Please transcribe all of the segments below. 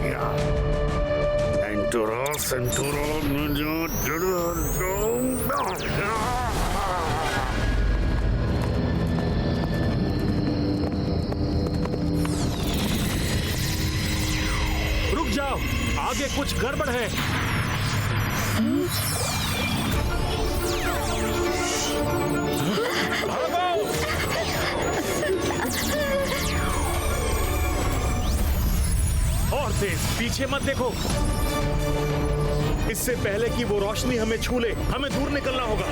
गया। सेंटूरो रुक जाओ, आगे कुछ गड़बड़ है। और तेज, पीछे मत देखो। इससे पहले कि वो रोशनी हमें छू ले, हमें दूर निकलना होगा।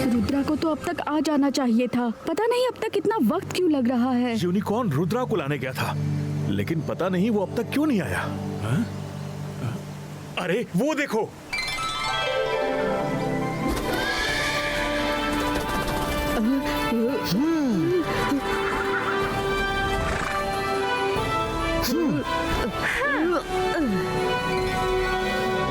रुद्रा को तो अब तक आ जाना चाहिए था। पता नहीं अब तक इतना वक्त क्यों लग रहा है। यूनिकॉर्न रुद्रा को लाने गया था, लेकिन पता नहीं वो अब तक क्यों नहीं आया। हा? अरे वो देखो,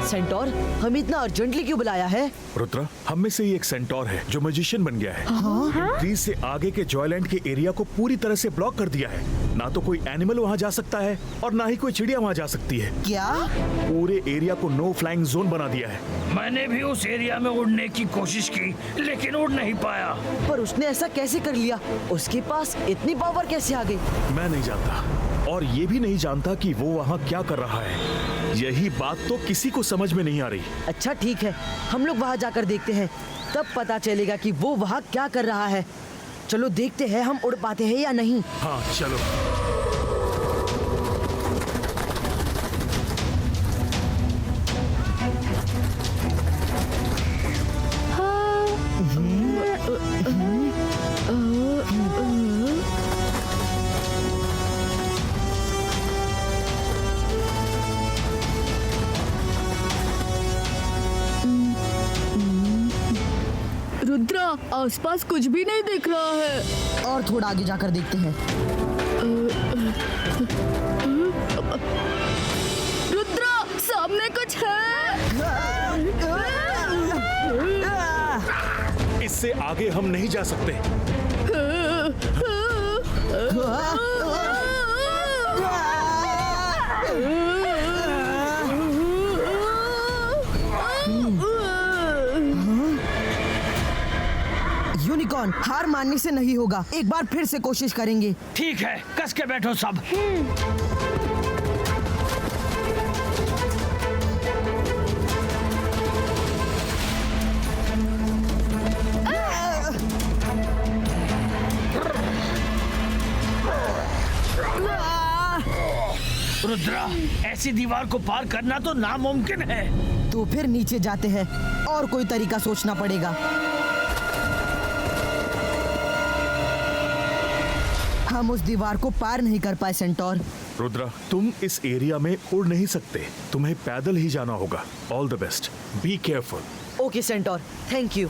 सेंटोर, हम इतना अर्जेंटली क्यों बुलाया है? रुद्रा, हम में से ही एक सेंटोर है जो मैजिशियन बन गया है। ट्री से आगे के जॉयलैंड के एरिया को पूरी तरह से ब्लॉक कर दिया है। ना तो कोई एनिमल वहाँ जा सकता है और ना ही कोई चिड़िया वहाँ जा सकती है। क्या? पूरे एरिया को नो फ्लाइंग जोन बना दिया है। मैंने भी उस एरिया में उड़ने की कोशिश की, लेकिन उड़ नहीं पाया। पर उसने ऐसा कैसे कर लिया? उसके पास इतनी पावर कैसे आ गई? मैं नहीं जानता, और ये भी नहीं जानता कि वो वहाँ क्या कर रहा है। यही बात तो किसी को समझ में नहीं आ रही। अच्छा ठीक है, हम लोग वहाँ जाकर देखते हैं, तब पता चलेगा कि वो वहाँ क्या कर रहा है। चलो देखते हैं हम उड़ पाते हैं या नहीं। हाँ चलो। रुद्रा, आसपास कुछ भी नहीं दिख रहा है। और थोड़ा आगे जाकर देखते हैं। रुद्रा, सामने कुछ है। इससे आगे हम नहीं जा सकते। यूनिकॉर्न, हार मानने से नहीं होगा, एक बार फिर से कोशिश करेंगे। ठीक है, कस के बैठो सब। रुद्रा, ऐसी दीवार को पार करना तो नामुमकिन है। तो फिर नीचे जाते हैं, और कोई तरीका सोचना पड़ेगा। हम उस दीवार को पार नहीं कर पाए सेंटोर। रुद्रा, तुम इस एरिया में उड़ नहीं सकते, तुम्हें पैदल ही जाना होगा। All the best, be careful. Okay centaur, thank you.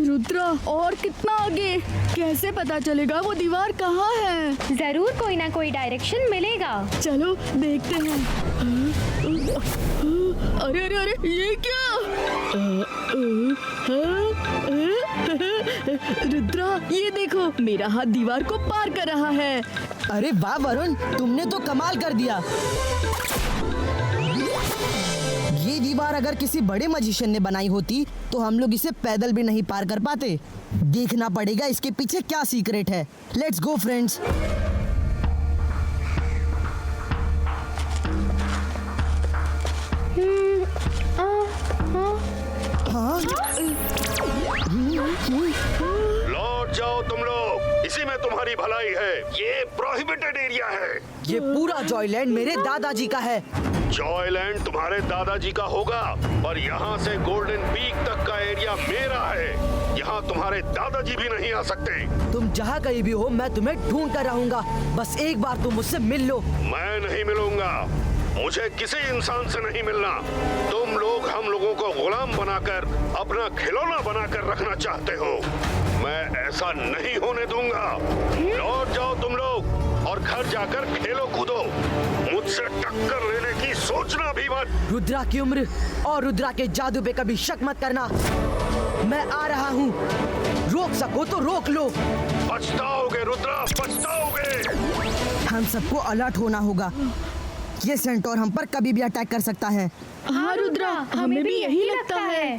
Rudra, और कितना आगे? कैसे पता चलेगा वो दीवार कहाँ है? जरूर कोई ना कोई डायरेक्शन मिलेगा। चलो देखते हैं। अरे अरे अरे, ये क्या? रुद्रा, ये देखो, मेरा हाथ दीवार को पार कर रहा है। अरे वाह वरुण, तुमने तो कमाल कर दिया। ये दीवार अगर किसी बड़े मैजिशियन ने बनाई होती तो हम लोग इसे पैदल भी नहीं पार कर पाते। देखना पड़ेगा इसके पीछे क्या सीक्रेट है। Let's go friends. लौट जाओ तुम लोग, इसी में तुम्हारी भलाई है। ये प्रोहिबिटेड एरिया है। ये पूरा जॉयलैंड मेरे दादाजी का है। जॉयलैंड तुम्हारे दादाजी का होगा, पर यहाँ से गोल्डन पीक तक का एरिया मेरा है। यहाँ तुम्हारे दादाजी भी नहीं आ सकते। तुम जहाँ कहीं भी हो, मैं तुम्हें ढूंढता रहूंगा। बस एक बार तुम मुझसे मिल लो। मैं नहीं मिलूंगा, मुझे किसी इंसान से नहीं मिलना। तुम लोग हम लोगों को गुलाम बनाकर अपना खिलौना बनाकर रखना चाहते हो। मैं ऐसा नहीं होने दूंगा। लौट जाओ तुम लोग और घर जाकर खेलो कूदो। मुझसे मुझसे टक्कर लेने की सोचना भी मत। रुद्रा की उम्र और रुद्रा के जादू पे कभी शक मत करना। मैं आ रहा हूँ, रोक सको तो रोक लो। पछताओगे रुद्रा, पछताओगे। हम सबको अलर्ट होना होगा। ये सेंटोर हम पर कभी भी अटैक कर सकता है। हाँ रुद्रा, हमें भी यही लगता है।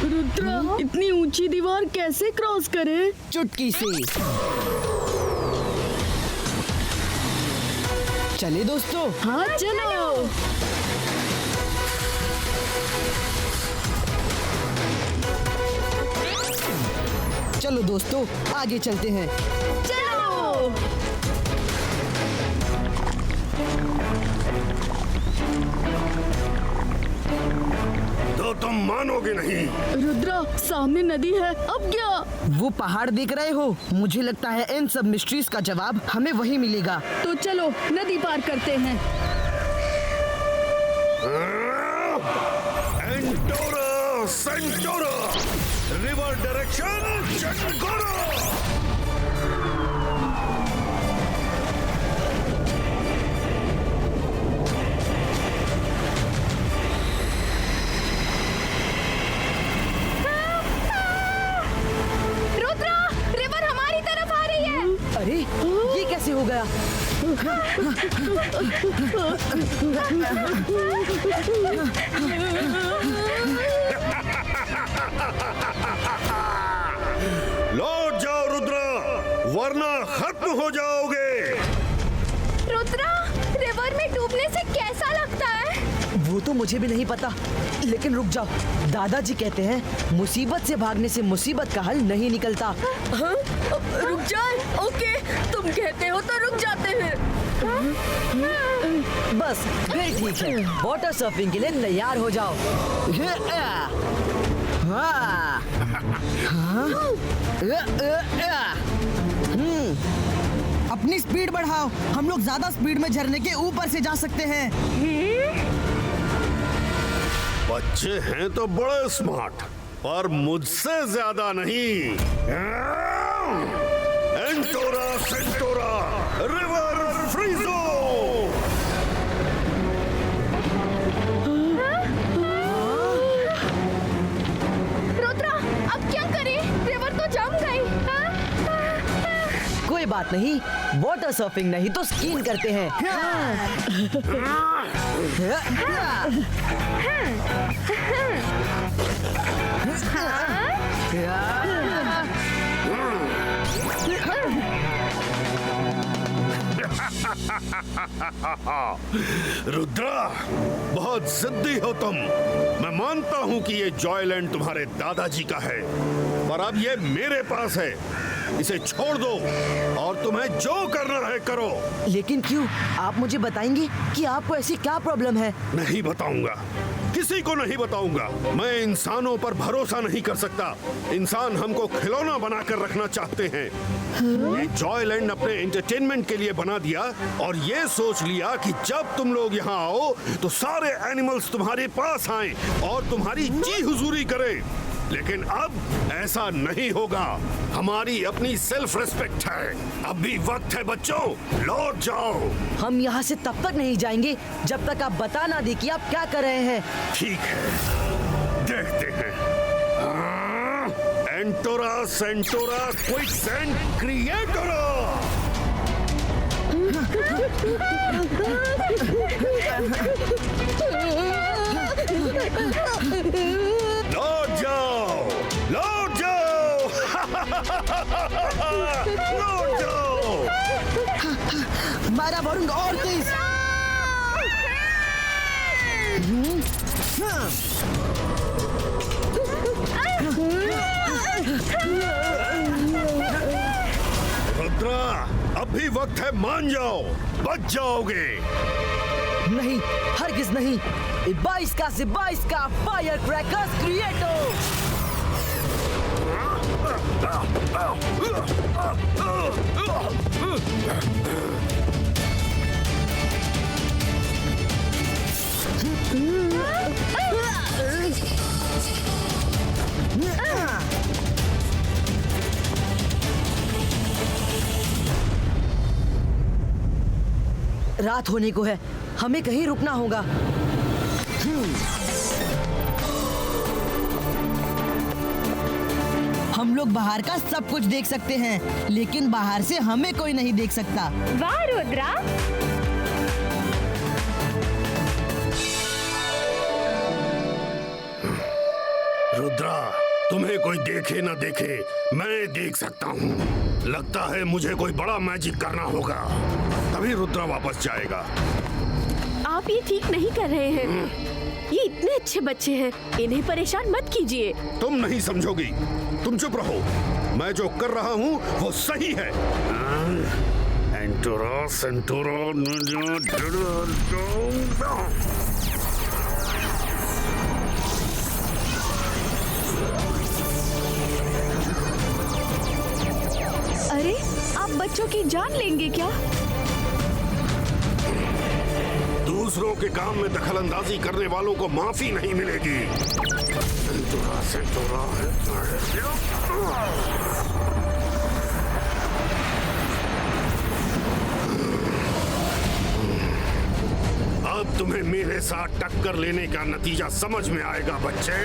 रुद्रा इतनी ऊंची दीवार कैसे क्रॉस करे? चुटकी से। चले दोस्तों। हाँ चलो। चलो दोस्तों, आगे चलते हैं। चलो। तो तुम मानोगे नहीं। रुद्रा सामने नदी है, अब क्या? वो पहाड़ देख रहे हो? मुझे लगता है इन सब मिस्ट्रीज का जवाब हमें वहीं मिलेगा। तो चलो नदी पार करते हैं। एंटोरा सेंटोरा, रिवर डायरेक्शन चेक करो। रुद्रा, रिवर हमारी तरफ आ रही है। अरे ये कैसे हो गया? लौट जाओ रुद्रा, वरना खत्म हो जाओगे। रुद्रा, रिवर में डूबने से कैसा लगता है? वो तो मुझे भी नहीं पता, लेकिन रुक जाओ। दादाजी कहते हैं मुसीबत से भागने से मुसीबत का हल नहीं निकलता। हाँ? रुक जाए। ओके, तुम कहते हो तो रुक जाते हैं। बस फिर ठीक है, वाटर सर्फिंग के लिए तैयार हो जाओ। हाँ। अपनी स्पीड बढ़ाओ, हम लोग ज्यादा स्पीड में झरने के ऊपर से जा सकते हैं। बच्चे हैं तो बड़े स्मार्ट, पर मुझसे ज्यादा नहीं। एंटोरा सेंटोरा, रिवर फ्रीजो। रुद्रा, अब क्या करें? रिवर तो जम गई। कोई बात नहीं, वाटर सर्फिंग नहीं तो स्कीइंग करते हैं। रुद्रा, बहुत जिद्दी हो तुम। मैं मानता हूँ कि ये जॉयलैंड तुम्हारे दादाजी का है, पर अब ये मेरे पास है। इसे छोड़ दो और तुम्हें जो करना है करो। लेकिन क्यों? आप मुझे बताएंगे कि आपको ऐसी क्या प्रॉब्लम है? नहीं बताऊंगा, किसी को नहीं बताऊंगा। मैं इंसानों पर भरोसा नहीं कर सकता। इंसान हमको खिलौना बनाकर रखना चाहते हैं। ये जॉयलैंड अपने एंटरटेनमेंट के लिए बना दिया और ये सोच लिया कि जब तुम लोग यहाँ आओ तो सारे एनिमल्स तुम्हारे पास आएं और तुम्हारी जी हुजूरी करें। लेकिन अब ऐसा नहीं होगा। हमारी अपनी सेल्फ रिस्पेक्ट है। अब भी वक्त है बच्चों, लौट जाओ। हम यहाँ से तब तक नहीं जाएंगे जब तक आप बता ना दे कि आप क्या कर रहे हैं। ठीक है, देखते हैं। एंटोरा सेंटोरा क्विक सैंड क्रिएटोरा। लौट जाओ, लौट जाओ। लौट जाओ। मारा वरुण और तेज। रुद्रा, अब भी वक्त है, मान जाओ, बच जाओगे। नहीं, हरगिज नहीं। 22 का से 22 का फायर क्रैकर्स क्रिएटो। रात होने को है, हमें कहीं रुकना होगा। हम लोग बाहर का सब कुछ देख सकते हैं, लेकिन बाहर से हमें कोई नहीं देख सकता। वाह रुद्रा, रुद्रा, तुम्हें कोई देखे ना देखे, मैं देख सकता हूँ। लगता है मुझे कोई बड़ा मैजिक करना होगा, तभी रुद्रा वापस जाएगा। आप ये ठीक नहीं कर रहे हैं। ये इतने अच्छे बच्चे हैं, इन्हें परेशान मत कीजिए। तुम नहीं समझोगी, तुम चुप रहो। मैं जो कर रहा हूँ वो सही है। अरे आप बच्चों की जान लेंगे क्या? दूसरों के काम में दखल अंदाजी करने वालों को माफी नहीं मिलेगी। अब तुम्हें मेरे साथ टक्कर लेने का नतीजा समझ में आएगा बच्चे।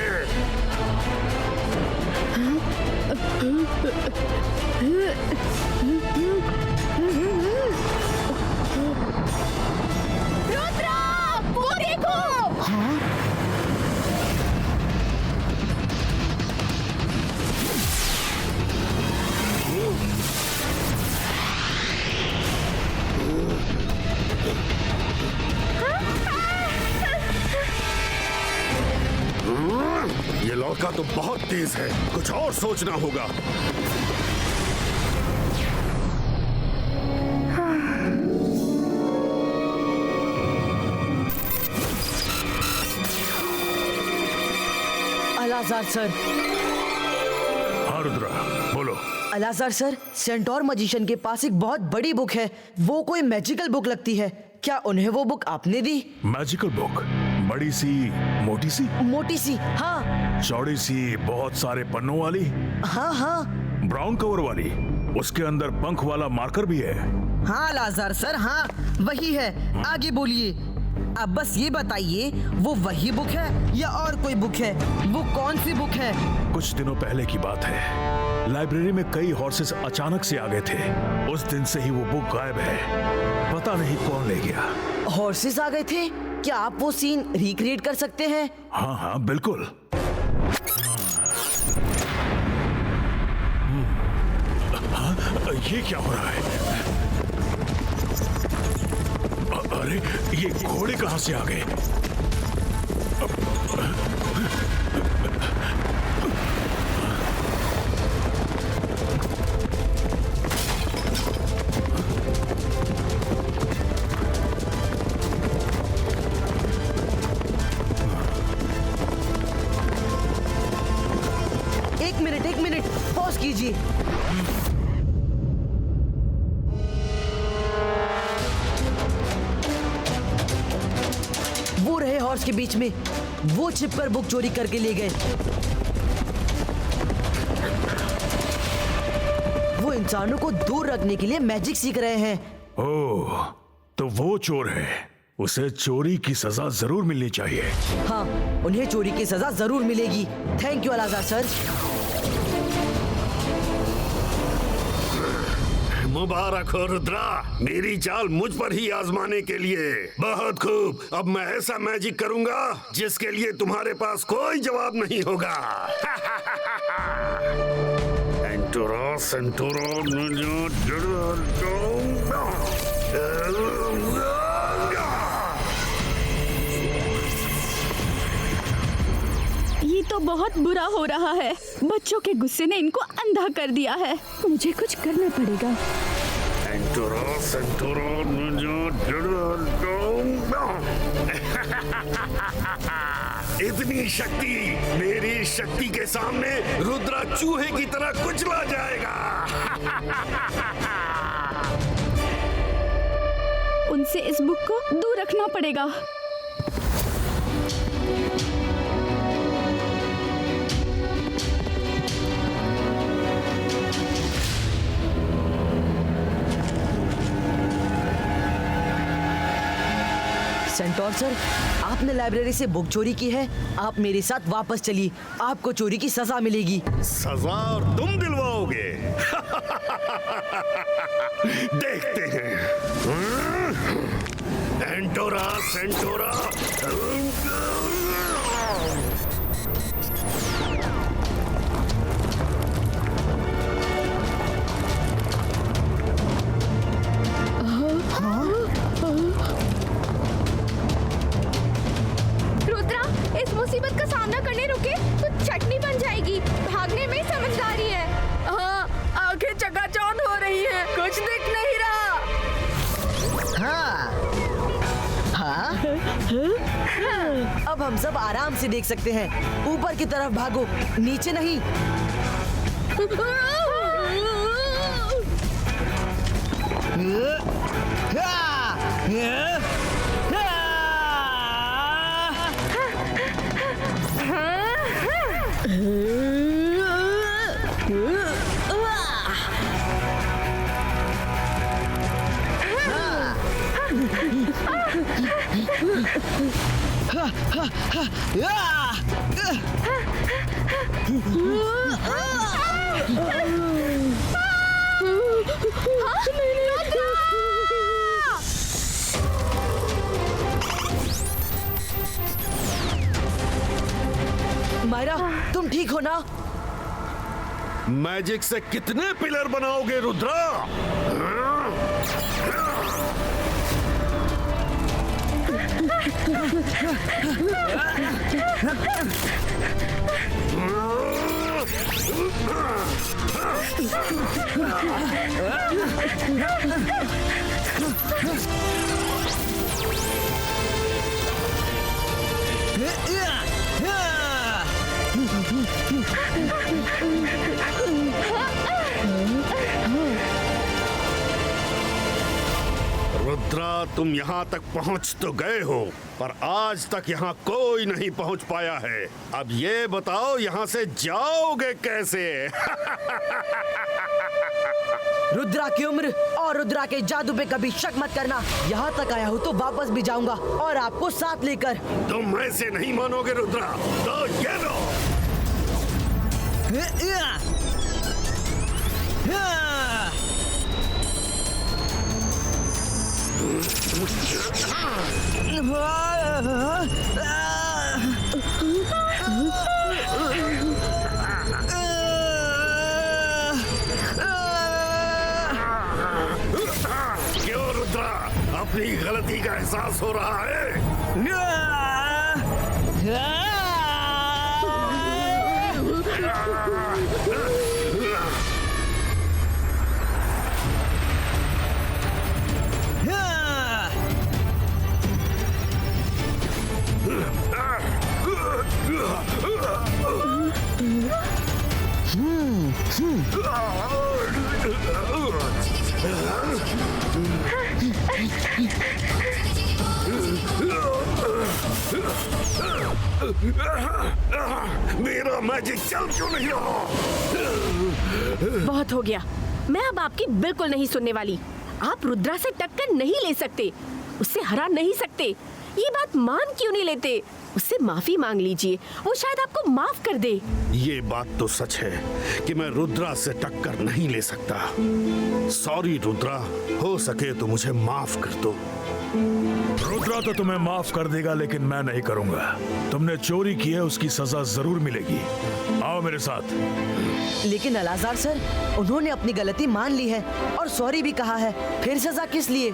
रुद्रा, वो देखो। ये लौका तो बहुत तेज है, कुछ और सोचना होगा। अलाजार सर। हाँ रुद्रा, बोलो। अलाजार सर, सेंटोर मजिशियन के पास एक बहुत बड़ी बुक है। वो कोई मैजिकल बुक लगती है। क्या उन्हें वो बुक आपने दी? Magical book? बड़ी सी, मोटी सी? मोटी सी, हाँ। चौड़ी सी, बहुत सारे पन्नों वाली? हाँ हाँ। ब्राउन कवर वाली? उसके अंदर पंख वाला मार्कर भी है? हाँ लाजार सर, हाँ वही है। आगे बोलिए। अब बस ये बताइए, वो वही बुक है या और कोई बुक है? वो कौन सी बुक है? कुछ दिनों पहले की बात है। लाइब्रेरी में कई हॉर्सेस अचानक से आ गए थे। उस दिन से ही वो बुक गायब है। पता नहीं कौन ले गया। हॉर्सेस आ गए थे? क्या आप वो सीन रिक्रिएट कर सकते हैं? हाँ हाँ बिल्कुल। हाँ, ये क्या हो रहा है? अरे ये घोड़े कहाँ से आ गए? एक मिनट पॉज कीजिए। वो रहे हॉर्स के बीच में। वो छिपकर बुक चोरी करके ले गए। वो इंसानों को दूर रखने के लिए मैजिक सीख रहे हैं। ओह, तो वो चोर है। उसे चोरी की सजा जरूर मिलनी चाहिए। हाँ, उन्हें चोरी की सजा जरूर मिलेगी। थैंक यू अलाजार सर। मुबारक हो रुद्रा, मेरी चाल मुझ पर ही आजमाने के लिए। बहुत खूब, अब मैं ऐसा मैजिक करूंगा जिसके लिए तुम्हारे पास कोई जवाब नहीं होगा। ये तो बहुत बुरा हो रहा है। बच्चों के गुस्से ने इनको अंधा कर दिया है। मुझे कुछ करना पड़ेगा। इतनी शक्ति मेरी शक्ति के सामने रुद्रा चूहे की तरह कुचला जाएगा। उनसे इस बुक को दूर रखना पड़ेगा। सेंटोर सर, आपने लाइब्रेरी से बुक चोरी की है। आप मेरे साथ वापस चलिए, आपको चोरी की सजा मिलेगी। सजा और तुम दिलवाओगे? देखते हैं। एंटोरा सेंटोरा। रुद्रा, इस मुसीबत का सामना करने रुके तो चटनी बन जाएगी। भागने में समझदारी है। हाँ, आंखें चकाचौंध हो रही हैं, कुछ दिख नहीं रहा। हाँ हाँ, अब हम सब आराम से देख सकते हैं। ऊपर की तरफ भागो, नीचे नहीं। मायरा, तुम ठीक हो ना? मैजिक से कितने पिलर बनाओगे रुद्रा? रुद्रा, तुम यहाँ तक पहुँच तो गए हो, पर आज तक यहाँ कोई नहीं पहुँच पाया है। अब ये बताओ, यहाँ से जाओगे कैसे? रुद्रा की उम्र और रुद्रा के जादू पे कभी शक मत करना। यहाँ तक आया हूँ तो वापस भी जाऊंगा, और आपको साथ लेकर। तुम ऐसे नहीं मानोगे रुद्रा, तो ये लो। क्यों रुद्रा, अपनी गलती का एहसास हो रहा है? मेरा मैजिक चल क्यों नहीं रहा? बहुत हो गया, मैं अब आपकी बिल्कुल नहीं सुनने वाली। आप रुद्रा से टक्कर नहीं ले सकते, उससे हरा नहीं सकते। ये बात मान क्यों नहीं लेते? उससे माफी मांग लीजिए, वो शायद आपको माफ कर दे। ये बात तो सच है कि मैं रुद्रा से टक्कर नहीं ले सकता। सॉरी रुद्रा, हो सके तो मुझे माफ कर दो। रुद्रा तो तुम्हें माफ कर देगा, लेकिन मैं नहीं करूंगा। तुमने चोरी की है, उसकी सजा जरूर मिलेगी। आओ मेरे साथ। लेकिन अलाजार सर, उन्होंने अपनी गलती मान ली है और सॉरी भी कहा है, फिर सजा किस लिए?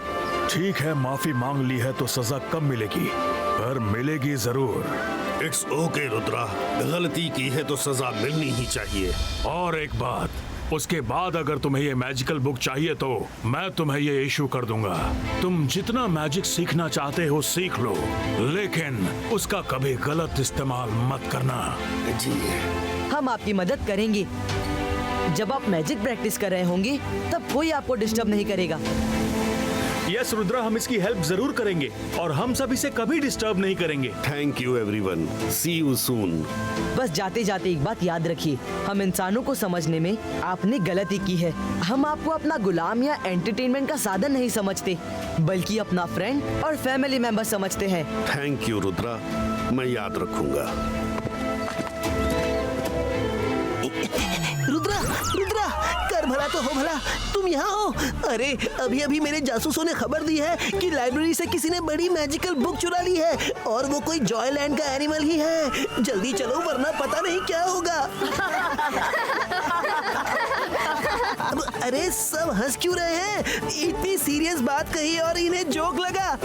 ठीक है, माफी मांग ली है तो सजा कम मिलेगी, पर मिलेगी जरूर। इट्स ओके रुद्रा, गलती की है तो सजा मिलनी ही चाहिए। और एक बात, उसके बाद अगर तुम्हें ये मैजिकल बुक चाहिए तो मैं तुम्हें ये इशू कर दूंगा। तुम जितना मैजिक सीखना चाहते हो सीख लो, लेकिन उसका कभी गलत इस्तेमाल मत करना। जी, हम आपकी मदद करेंगे। जब आप मैजिक प्रैक्टिस कर रहे होंगे तब कोई आपको डिस्टर्ब नहीं करेगा। यस रुद्रा, हम इसकी हेल्प जरूर करेंगे और हम सब इसे कभी डिस्टर्ब नहीं करेंगे। Thank you everyone, see you soon. बस जाते जाते एक बात याद रखिए, हम इंसानों को समझने में आपने गलती की है। हम आपको अपना गुलाम या एंटरटेनमेंट का साधन नहीं समझते, बल्कि अपना फ्रेंड और फैमिली मेंबर समझते हैं। थैंक यू रुद्रा, मैं याद रखूंगा। रुद्रा, रुद्रा, कर भला तो हो भला, तुम यहाँ हो? अरे अभी अभी मेरे जासूसों ने खबर दी है कि लाइब्रेरी से किसी ने बड़ी मैजिकल बुक चुरा ली है और वो कोई जॉयलैंड का एनिमल ही है। जल्दी चलो वरना पता नहीं क्या होगा। अब अरे सब हंस क्यों रहे हैं? इतनी सीरियस बात कही और इन्हें जोक लगा।